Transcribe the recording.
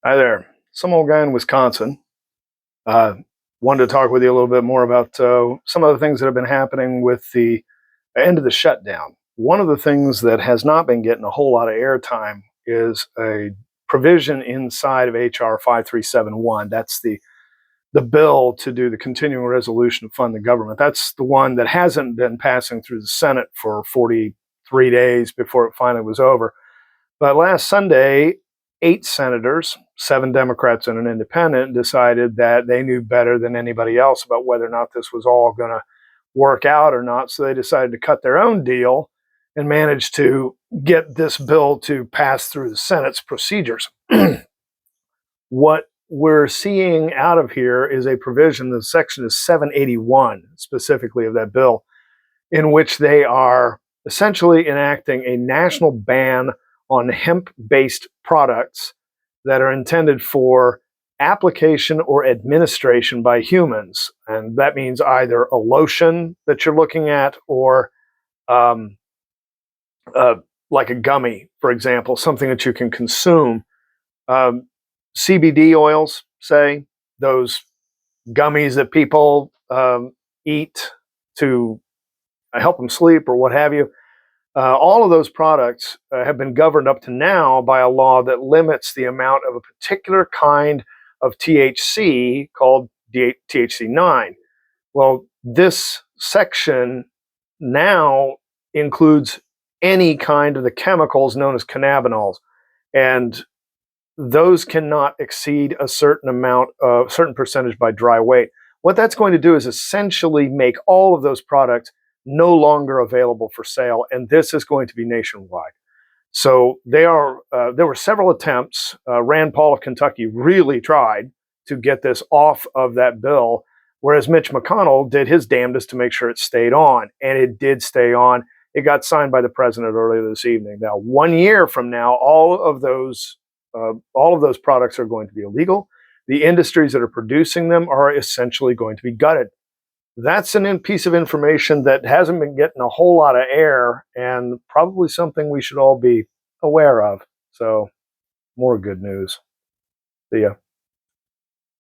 Hi there. Some old guy in Wisconsin. Uh, Wanted to talk with you a little bit more about some of the things that have been happening with the end of the shutdown. One of the things that has not been getting a whole lot of airtime is a provision inside of HR 5371. That's the bill to do the continuing resolution to fund the government. That's the one that hasn't been passing through the Senate for 43 days before it finally was over. But last Sunday, 8 senators, 7 Democrats and an independent, decided that they knew better than anybody else about whether or not this was all going to work out or not. So they decided to cut their own deal and managed to get this bill to pass through the Senate's procedures. What we're seeing out of here is a provision, the section is 781 specifically of that bill, in which they are essentially enacting a national ban on hemp-based products that are intended for application or administration by humans. And that means either a lotion that you're looking at or um, uh, like a gummy, for example, something that you can consume. Um, CBD oils, say, those gummies that people eat to help them sleep or what have you. All of those products have been governed up to now by a law that limits the amount of a particular kind of THC called THC9. Well, this section now includes any kind of the chemicals known as cannabinoids, and those cannot exceed a certain amount of certain percentage by dry weight. What that's going to do is essentially make all of those products no longer available for sale, and this is going to be nationwide. So they are. There were several attempts. Rand Paul of Kentucky really tried to get this off of that bill, whereas Mitch McConnell did his damnedest to make sure it stayed on, and it did stay on. It got signed by the president earlier this evening. Now, 1 year from now, all of those products are going to be illegal. The industries that are producing them are essentially going to be gutted. That's a piece of information that hasn't been getting a whole lot of air, and probably something we should all be aware of. So, more good news. See ya.